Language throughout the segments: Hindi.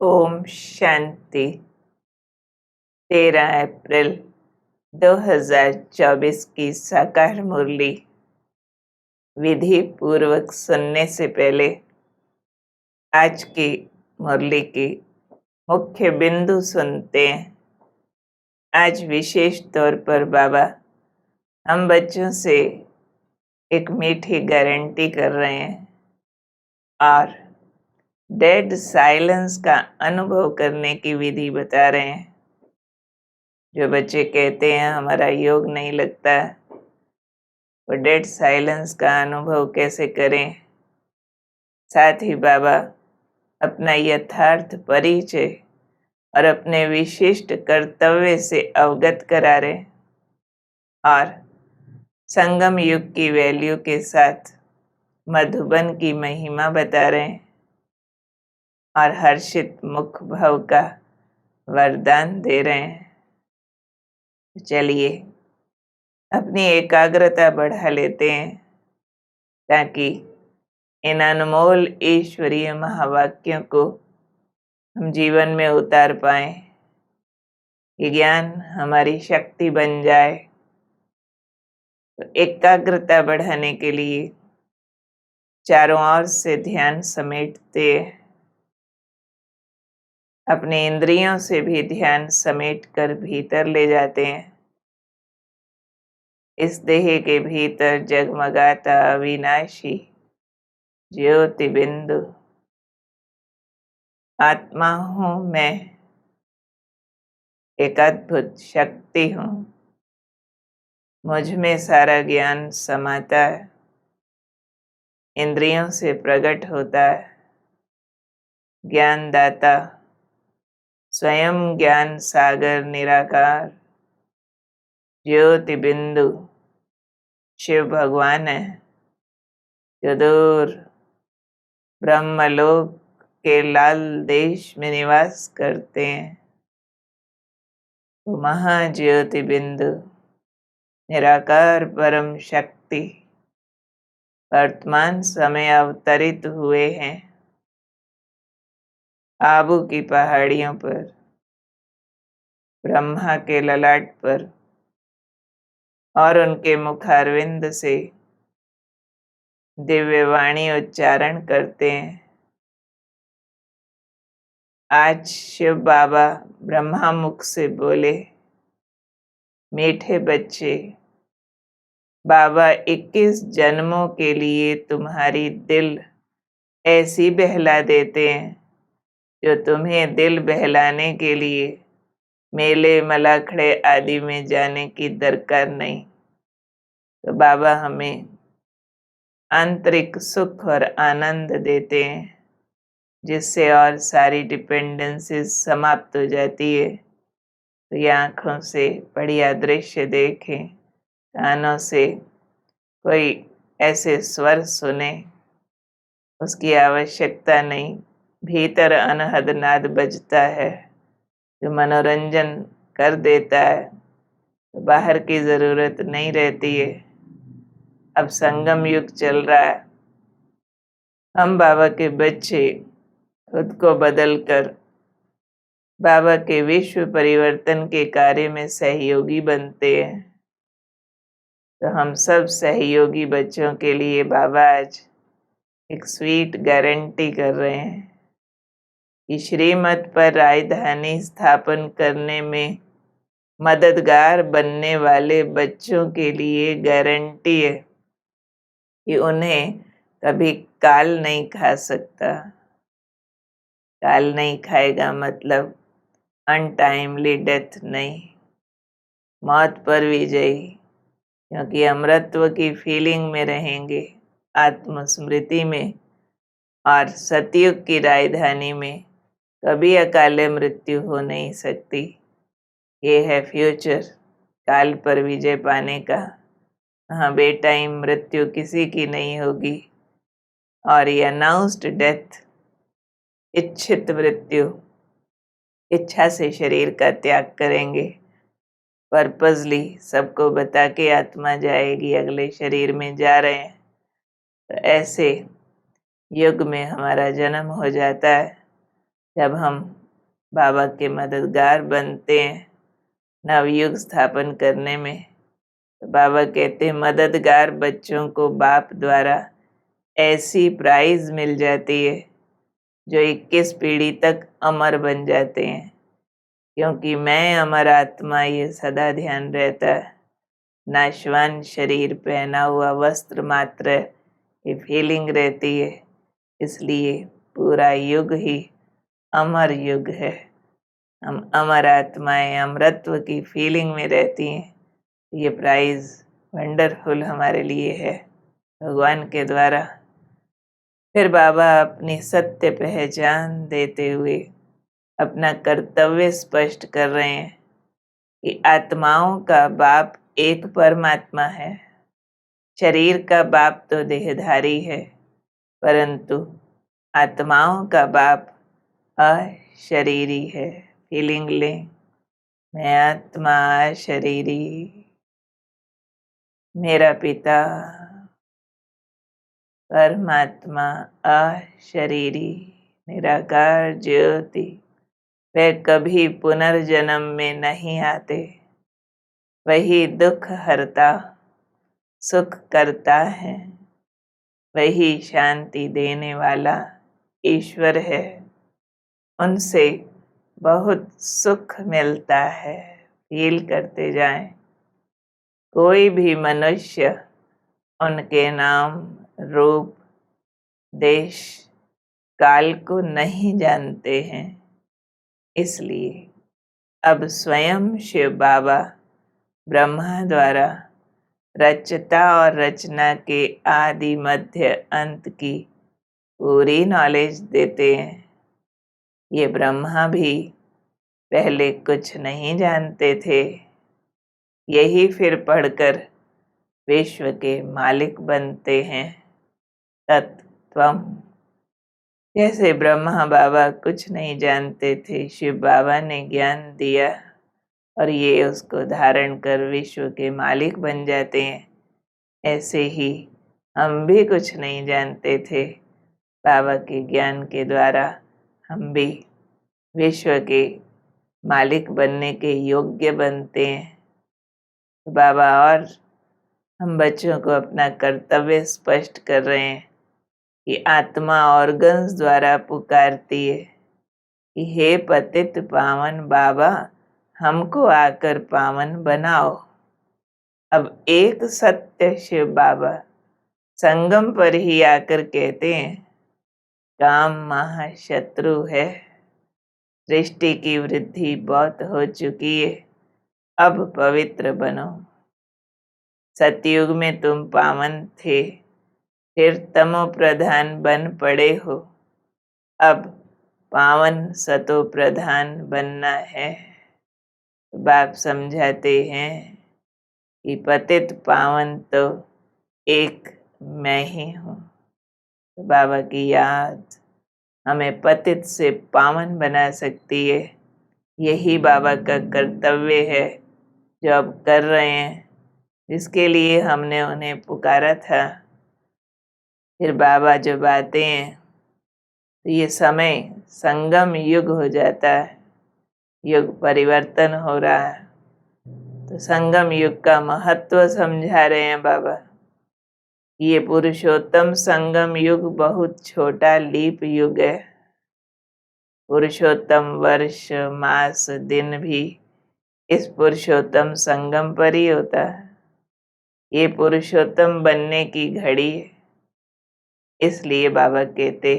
ओम शांति। 13 अप्रैल 2024 की साकार मुरली विधि पूर्वक सुनने से पहले आज की मुरली की मुख्य बिंदु सुनते हैं। आज विशेष तौर पर बाबा हम बच्चों से एक मीठी गारंटी कर रहे हैं और डेड साइलेंस का अनुभव करने की विधि बता रहे हैं। जो बच्चे कहते हैं हमारा योग नहीं लगता, वो डेड साइलेंस का अनुभव कैसे करें। साथ ही बाबा अपना यथार्थ परिचय और अपने विशिष्ट कर्तव्य से अवगत करा रहे और संगम युग की वैल्यू के साथ मधुबन की महिमा बता रहे हैं और हर्षित मुख भाव का वरदान दे रहे हैं। चलिए अपनी एकाग्रता बढ़ा लेते हैं ताकि इन अनमोल ईश्वरीय महावाक्यों को हम जीवन में उतार पाएं। ये ज्ञान हमारी शक्ति बन जाए। तो एकाग्रता बढ़ाने के लिए चारों ओर से ध्यान समेटते, अपने इंद्रियों से भी ध्यान समेट कर भीतर ले जाते हैं। इस देह के भीतर जगमगाता अविनाशी ज्योति बिंदु आत्मा हूँ मैं, एक अद्भुत शक्ति हूँ। मुझ में सारा ज्ञान समाता है, इंद्रियों से प्रकट होता है। ज्ञानदाता स्वयं ज्ञान सागर निराकार ज्योति बिंदु शिव भगवान है, जो दूर ब्रह्मलोक के लाल देश में निवास करते हैं। वो महाज्योति बिंदु निराकार परम शक्ति वर्तमान समय अवतरित हुए हैं आबू की पहाड़ियों पर, ब्रह्मा के ललाट पर, और उनके मुखारविंद से दिव्य वाणी उच्चारण करते हैं। आज शिव बाबा ब्रह्मा मुख से बोले, मीठे बच्चे, बाबा 21 जन्मों के लिए तुम्हारी दिल ऐसी बहला देते हैं जो तुम्हें दिल बहलाने के लिए मेले मलाखड़े आदि में जाने की दरकार नहीं। तो बाबा हमें आंतरिक सुख और आनंद देते हैं, जिससे और सारी डिपेंडेंसीज समाप्त हो जाती है। तो ये आँखों से बढ़िया दृश्य देखें, कानों से कोई ऐसे स्वर सुने, उसकी आवश्यकता नहीं। भीतर अनहद नाद बजता है जो मनोरंजन कर देता है, तो बाहर की ज़रूरत नहीं रहती है। अब संगम युग चल रहा है। हम बाबा के बच्चे खुद को बदल कर बाबा के विश्व परिवर्तन के कार्य में सहयोगी बनते हैं। तो हम सब सहयोगी बच्चों के लिए बाबा आज एक स्वीट गारंटी कर रहे हैं कि श्रीमत पर राजधानी स्थापन करने में मददगार बनने वाले बच्चों के लिए गारंटी है कि उन्हें कभी काल नहीं खा सकता। काल नहीं खाएगा मतलब अनटाइमली डेथ नहीं, मौत पर विजयी, क्योंकि अमरत्व की फीलिंग में रहेंगे, आत्मस्मृति में, और सतयुग की राजधानी में कभी अकाले मृत्यु हो नहीं सकती। ये है फ्यूचर काल पर विजय पाने का। हाँ, बेटाइम मृत्यु किसी की नहीं होगी। और ये अनाउंस्ड डेथ, इच्छित मृत्यु, इच्छा से शरीर का त्याग करेंगे, पर्पसली सबको बता के आत्मा जाएगी, अगले शरीर में जा रहे हैं। तो ऐसे युग में हमारा जन्म हो जाता है जब हम बाबा के मददगार बनते हैं नवयुग स्थापन करने में, तो बाबा कहते हैं मददगार बच्चों को बाप द्वारा ऐसी प्राइज मिल जाती है जो 21 पीढ़ी तक अमर बन जाते हैं, क्योंकि मैं अमर आत्मा ये सदा ध्यान रहता है। नाशवान शरीर पहना हुआ वस्त्र मात्र ये फीलिंग रहती है, इसलिए पूरा युग ही अमर युग है। हम अमर आत्माएं अमरत्व की फीलिंग में रहती हैं। ये प्राइज वंडरफुल हमारे लिए है भगवान के द्वारा। फिर बाबा अपनी सत्य पहचान देते हुए अपना कर्तव्य स्पष्ट कर रहे हैं कि आत्माओं का बाप एक परमात्मा है। शरीर का बाप तो देहधारी है, परंतु आत्माओं का बाप अशरीरी है। फीलिंग लें, मैं आत्मा अशरीरी, मेरा पिता परमात्मा अशरीरी, निराकार ज्योति, वे कभी पुनर्जन्म में नहीं आते। वही दुख हरता सुख करता है, वही शांति देने वाला ईश्वर है। उनसे बहुत सुख मिलता है। फील करते जाएं। कोई भी मनुष्य उनके नाम रूप देश काल को नहीं जानते हैं। इसलिए अब स्वयं शिव बाबा ब्रह्मा द्वारा रचता और रचना के आदि मध्य अंत की पूरी नॉलेज देते हैं। ये ब्रह्मा भी पहले कुछ नहीं जानते थे, यही फिर पढ़कर विश्व के मालिक बनते हैं। तत्त्वम, जैसे ब्रह्मा बाबा कुछ नहीं जानते थे, शिव बाबा ने ज्ञान दिया और ये उसको धारण कर विश्व के मालिक बन जाते हैं। ऐसे ही हम भी कुछ नहीं जानते थे, बाबा के ज्ञान के द्वारा हम भी विश्व के मालिक बनने के योग्य बनते हैं। तो बाबा और हम बच्चों को अपना कर्तव्य स्पष्ट कर रहे हैं कि आत्मा ऑर्गन्स द्वारा पुकारती है कि हे पतित पावन बाबा, हमको आकर पावन बनाओ। अब एक सत्य शिव बाबा संगम पर ही आकर कहते हैं, काम महाशत्रु है, सृष्टि की वृद्धि बहुत हो चुकी है, अब पवित्र बनो। सतयुग में तुम पावन थे, फिर तमो प्रधान बन पड़े हो, अब पावन सतो प्रधान बनना है। बाप समझाते हैं कि पतित पावन तो एक मैं ही हूँ। तो बाबा की याद हमें पतित से पावन बना सकती है। यही बाबा का कर्तव्य है जो अब कर रहे हैं, जिसके लिए हमने उन्हें पुकारा था। फिर बाबा जब आते हैं तो ये समय संगम युग हो जाता है, युग परिवर्तन हो रहा है। तो संगम युग का महत्व समझा रहे हैं बाबा। ये पुरुषोत्तम संगम युग बहुत छोटा लीप युग है। पुरुषोत्तम वर्ष मास दिन भी इस पुरुषोत्तम संगम पर ही होता है। ये पुरुषोत्तम बनने की घड़ी है। इसलिए बाबा कहते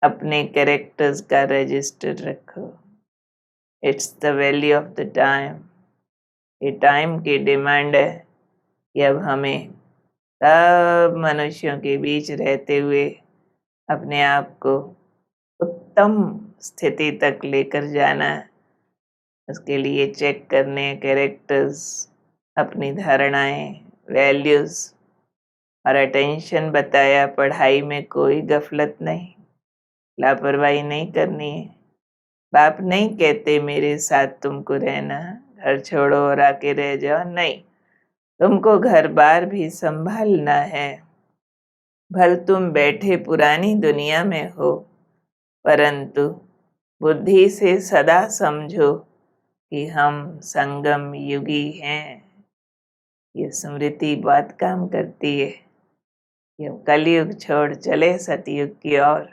अपने कैरेक्टर्स का रजिस्टर रखो। It's the value of the time. ये टाइम की डिमांड है कि अब हमें सब मनुष्यों के बीच रहते हुए अपने आप को उत्तम स्थिति तक लेकर जाना है। उसके लिए चेक करने कैरेक्टर्स, अपनी धारणाएं, वैल्यूज और अटेंशन बताया। पढ़ाई में कोई गफलत नहीं, लापरवाही नहीं करनी है। बाप नहीं कहते मेरे साथ तुमको रहना, घर छोड़ो और आके रह जाओ, नहीं। तुमको घर बार भी संभालना है। भल तुम बैठे पुरानी दुनिया में हो, परंतु बुद्धि से सदा समझो कि हम संगम युगी हैं। ये स्मृति बहुत काम करती है कि अब कलयुग छोड़ चले सतयुग की ओर।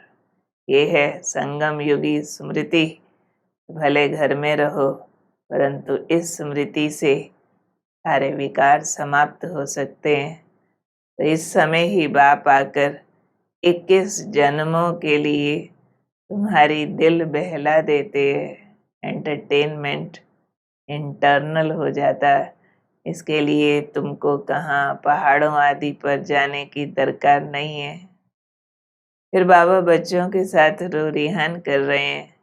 ये है संगम युगी स्मृति। भले घर में रहो, परंतु इस स्मृति से सारे विकार समाप्त हो सकते हैं। तो इस समय ही बाप आकर 21 जन्मों के लिए तुम्हारी दिल बहला देते हैं। एंटरटेनमेंट इंटरनल हो जाता है। इसके लिए तुमको कहाँ पहाड़ों आदि पर जाने की दरकार नहीं है। फिर बाबा बच्चों के साथ रूरिहान कर रहे हैं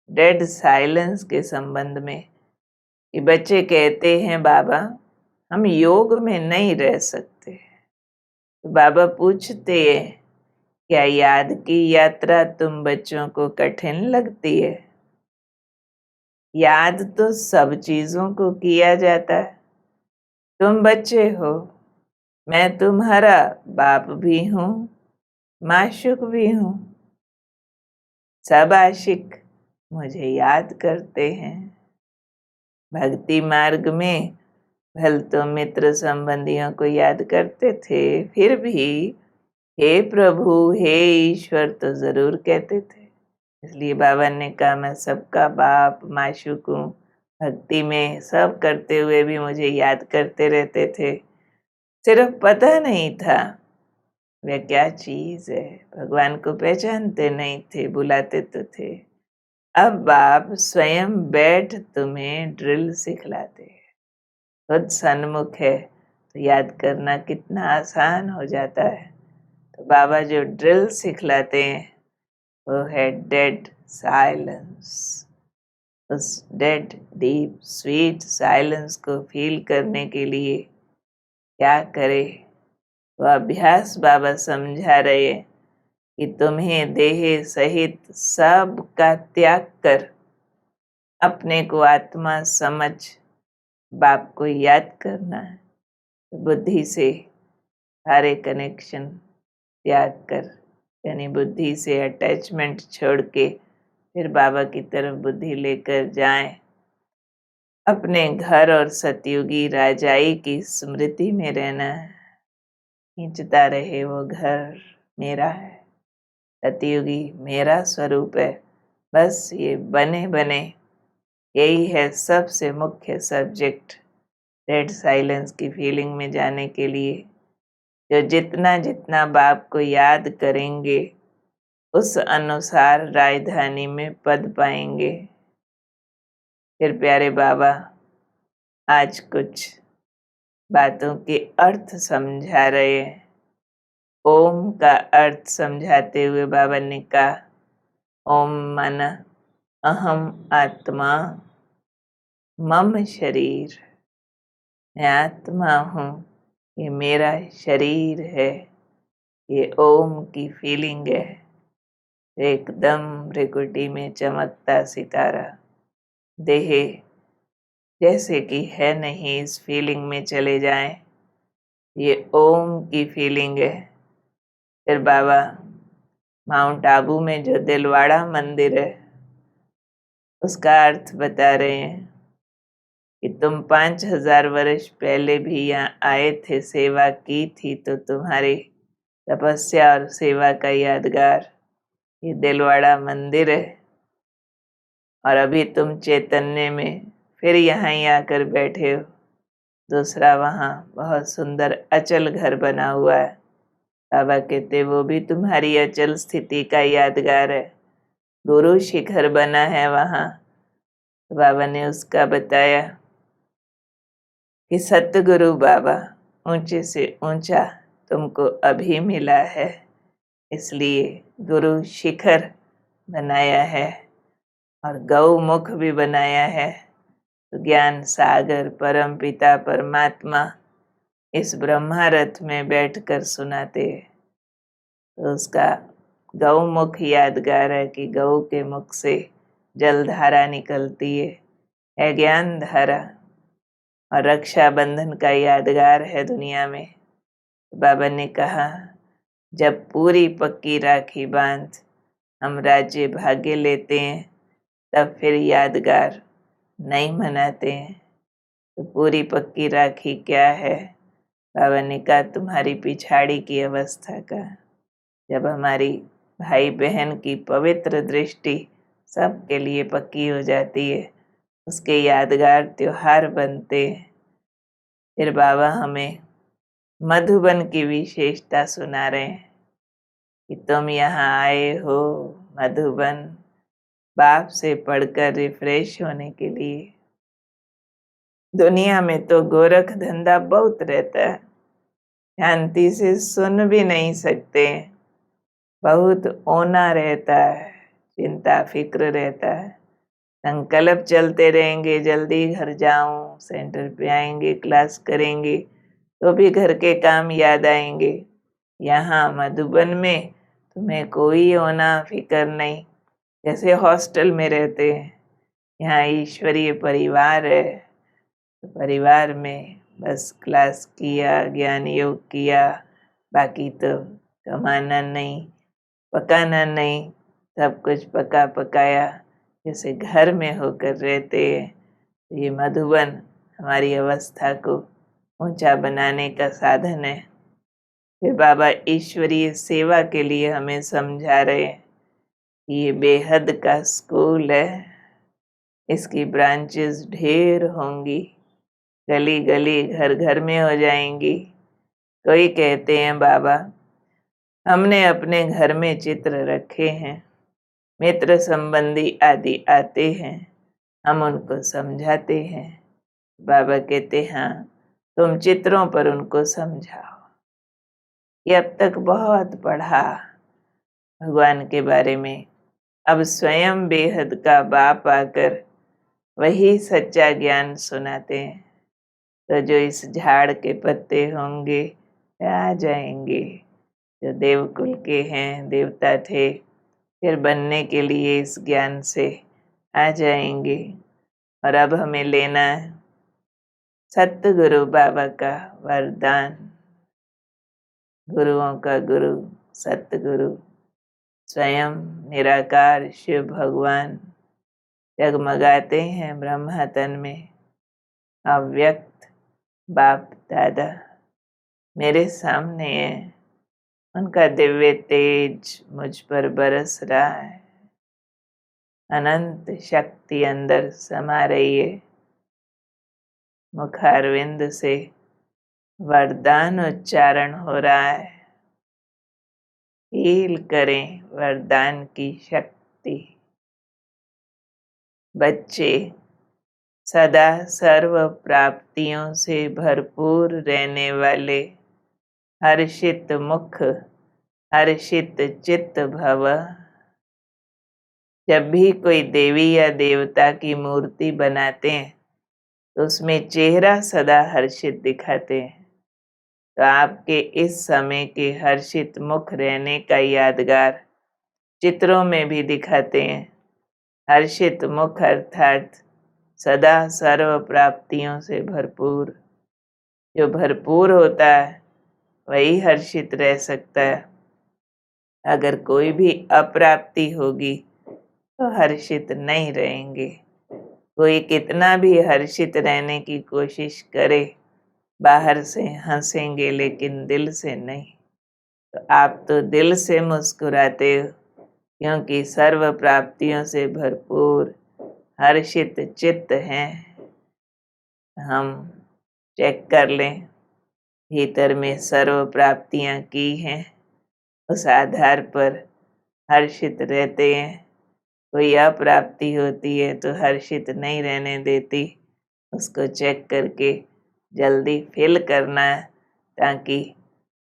डेड साइलेंस के संबंध में। ये बच्चे कहते हैं बाबा हम योग में नहीं रह सकते। तो बाबा पूछते हैं क्या याद की यात्रा तुम बच्चों को कठिन लगती है? याद तो सब चीजों को किया जाता है। तुम बच्चे हो, मैं तुम्हारा बाप भी हूँ, माशूक भी हूँ। सब आशिक मुझे याद करते हैं। भक्ति मार्ग में भल तो मित्र संबंधियों को याद करते थे, फिर भी हे प्रभु हे ईश्वर तो जरूर कहते थे। इसलिए बाबा ने कहा मैं सबका बाप माशूक हूँ। भक्ति में सब करते हुए भी मुझे याद करते रहते थे। सिर्फ पता नहीं था वह क्या चीज है। भगवान को पहचानते नहीं थे, बुलाते तो थे। अब बाप स्वयं बैठ तुम्हें ड्रिल सिखलाते हैं। खुद सन्मुख है तो याद करना कितना आसान हो जाता है। तो बाबा जो ड्रिल सिखलाते हैं वो है डेड साइलेंस। उस डेड डीप स्वीट साइलेंस को फील करने के लिए क्या करे वो अभ्यास बाबा समझा रहे हैं कि तुम्हें देह सहित सब का त्याग कर अपने को आत्मा समझ बाप को याद करना है। तो बुद्धि से सारे कनेक्शन त्याग कर, यानी बुद्धि से अटैचमेंट छोड़ के फिर बाबा की तरफ बुद्धि लेकर जाएं। अपने घर और सतयुगी राजाई की स्मृति में रहना है। खींचता रहे वो घर मेरा है, सतयुगी मेरा स्वरूप है। बस ये बने बने यही है सबसे मुख्य सब्जेक्ट डेड साइलेंस की फीलिंग में जाने के लिए। जो जितना जितना बाप को याद करेंगे उस अनुसार राजधानी में पद पाएंगे। फिर प्यारे बाबा आज कुछ बातों के अर्थ समझा रहे हैं। ओम का अर्थ समझाते हुए बाबा ने कहा ओम माना अहम आत्मा मम शरीर। मैं आत्मा हूँ, ये मेरा शरीर है। ये ओम की फीलिंग है। एकदम भ्रिकुटी में चमकता सितारा देह जैसे कि है नहीं, इस फीलिंग में चले जाएं। ये ओम की फीलिंग है। फिर बाबा माउंट आबू में जो दिलवाड़ा मंदिर है उसका अर्थ बता रहे हैं कि तुम 5000 वर्ष पहले भी यहाँ आए थे, सेवा की थी, तो तुम्हारी तपस्या और सेवा का यादगार ये दिलवाड़ा मंदिर है। और अभी तुम चैतन्य में फिर यहाँ ही आकर बैठे हो। दूसरा वहाँ बहुत सुंदर अचल घर बना हुआ है। बाबा कहते वो भी तुम्हारी अचल स्थिति का यादगार है। गुरु शिखर बना है वहाँ। तो बाबा ने उसका बताया कि सतगुरु बाबा ऊंचे से ऊंचा तुमको अभी मिला है, इसलिए गुरु शिखर बनाया है और गौमुख भी बनाया है। तो ज्ञान सागर परम पिता परमात्मा इस ब्रह्मा रथ में बैठकर सुनाते हैं। तो उसका गौमुख यादगार है कि गौ के मुख से जलधारा निकलती है ज्ञान धारा। और रक्षाबंधन का यादगार है दुनिया में। बाबा ने कहा जब पूरी पक्की राखी बांध हम राज्य भाग्य लेते हैं तब फिर यादगार नहीं मनाते हैं। तो पूरी पक्की राखी क्या है? बाबा ने कहा तुम्हारी पिछाड़ी की अवस्था का, जब हमारी भाई बहन की पवित्र दृष्टि सबके लिए पक्की हो जाती है, उसके यादगार त्योहार बनते हैं। फिर बाबा हमें मधुबन की विशेषता सुना रहे हैं कि तुम यहाँ आए हो मधुबन बाप से पढ़कर रिफ्रेश होने के लिए। दुनिया में तो गोरख धंधा बहुत रहता है, शांति से सुन भी नहीं सकते, बहुत ओना रहता है, चिंता फिक्र रहता है, संकल्प चलते रहेंगे जल्दी घर जाऊं, सेंटर पे आएंगे, क्लास करेंगे तो भी घर के काम याद आएंगे। यहाँ मधुबन में तुम्हें कोई होना फिक्र नहीं, जैसे हॉस्टल में रहते हैं। यहाँ ईश्वरीय परिवार है, तो परिवार में बस क्लास किया, ज्ञान योग किया, बाकी तो कमाना नहीं, पकाना नहीं, सब कुछ पका पकाया जैसे घर में होकर रहते हैं। तो ये मधुबन हमारी अवस्था को ऊंचा बनाने का साधन है। फिर बाबा ईश्वरीय सेवा के लिए हमें समझा रहे हैं कि ये बेहद का स्कूल है, इसकी ब्रांचेस ढेर होंगी, गली गली घर घर में हो जाएंगी। कोई कहते हैं बाबा हमने अपने घर में चित्र रखे हैं, मित्र संबंधी आदि आते हैं, हम उनको समझाते हैं। बाबा कहते हाँ, तुम चित्रों पर उनको समझाओ। ये अब तक बहुत पढ़ा भगवान के बारे में, अब स्वयं बेहद का बाप आकर वही सच्चा ज्ञान सुनाते हैं। तो जो इस झाड़ के पत्ते होंगे आ जाएंगे, जो देवकुल के हैं, देवता थे, फिर बनने के लिए इस ज्ञान से आ जाएंगे। और अब हमें लेना है सतगुरु बाबा का वरदान। गुरुओं का गुरु सतगुरु स्वयं निराकार शिव भगवान जगमगाते हैं ब्रह्मा तन में। अव्यक्त बाप दादा मेरे सामने है, उनका दिव्य तेज मुझ पर बरस रहा है, अनंत शक्ति अंदर समा रही है। मुखारविंद से वरदान उच्चारण हो रहा है। हील करें वरदान की शक्ति। बच्चे सदा सर्व प्राप्तियों से भरपूर रहने वाले हर्षित मुख हर्षित चित्त भव। जब भी कोई देवी या देवता की मूर्ति बनाते हैं तो उसमें चेहरा सदा हर्षित दिखाते हैं। तो आपके इस समय के हर्षित मुख रहने का यादगार चित्रों में भी दिखाते हैं। हर्षित मुख अर्थात सदा सर्व प्राप्तियों से भरपूर। जो भरपूर होता है वही हर्षित रह सकता है। अगर कोई भी अप्राप्ति होगी तो हर्षित नहीं रहेंगे। कोई कितना भी हर्षित रहने की कोशिश करे, बाहर से हंसेंगे लेकिन दिल से नहीं। तो आप तो दिल से मुस्कुराते हो, क्योंकि सर्व प्राप्तियों से भरपूर हर्षित चित्त हैं। हम चेक कर लें, भीतर में सर्व प्राप्तियां की हैं, उस आधार पर हर्षित रहते हैं। कोई अप्राप्ति होती है तो हर्षित नहीं रहने देती, उसको चेक करके जल्दी फिल करना है, ताकि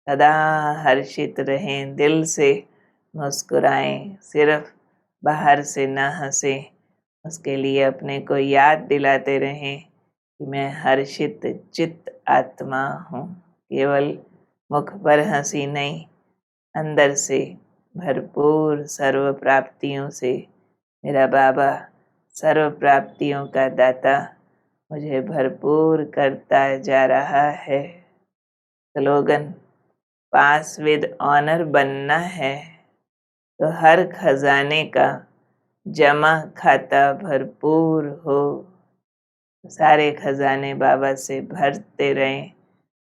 सदा हर्षित रहें, दिल से मुस्कुराएं, सिर्फ बाहर से ना हंसें। उसके लिए अपने को याद दिलाते रहें कि मैं हर्षित चित्त आत्मा हूँ। केवल मुख पर हंसी नहीं, अंदर से भरपूर सर्व प्राप्तियों से मेरा बाबा सर्व प्राप्तियों का दाता मुझे भरपूर करता जा रहा है। स्लोगन पास विद ऑनर बनना है तो हर खजाने का जमा खाता भरपूर हो, सारे खजाने बाबा से भरते रहें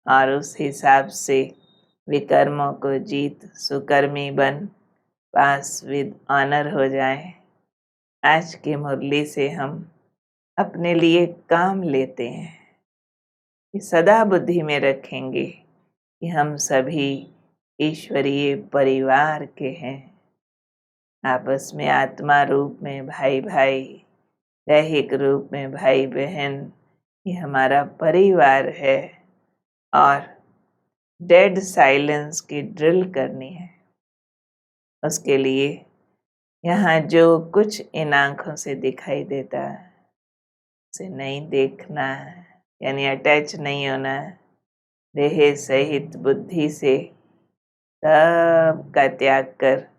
और उस हिसाब से विकर्मों को जीत सुकर्मी बन पास विद ऑनर हो जाए। आज की मुरली से हम अपने लिए काम लेते हैं कि सदा बुद्धि में रखेंगे कि हम सभी ईश्वरीय परिवार के हैं। आपस में आत्मा रूप में भाई भाई, दैहिक रूप में भाई बहन, ये हमारा परिवार है। और डेड साइलेंस की ड्रिल करनी है। उसके लिए यहाँ जो कुछ इन आँखों से दिखाई देता है उसे नहीं देखना है, यानी अटैच नहीं होना है। देह सहित बुद्धि से सब का त्याग कर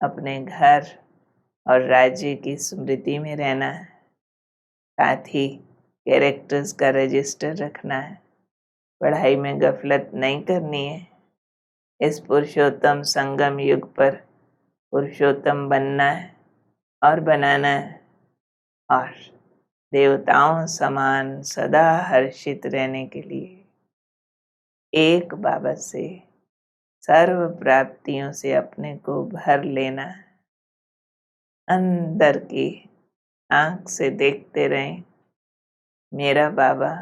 अपने घर और राज्य की स्मृति में रहना है। साथ ही कैरेक्टर्स का रजिस्टर रखना है। पढ़ाई में गफलत नहीं करनी है। इस पुरुषोत्तम संगम युग पर पुरुषोत्तम बनना है और बनाना है और देवताओं समान सदा हर्षित रहने के लिए एक बाबा से सर्व प्राप्तियों से अपने को भर लेना है। अंदर की आंख से देखते रहें, मेरा बाबा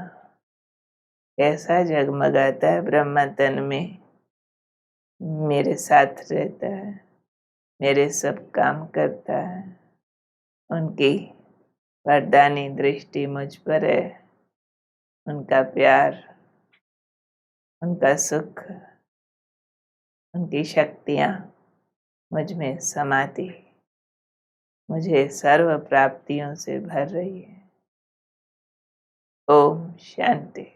कैसा जगमगाता है ब्रह्म तन में, मेरे साथ रहता है, मेरे सब काम करता है। उनकी वरदानी दृष्टि मुझ पर है। उनका प्यार, उनका सुख, उनकी शक्तियाँ मुझ में समाती मुझे सर्व प्राप्तियों से भर रही है। ओम शांति।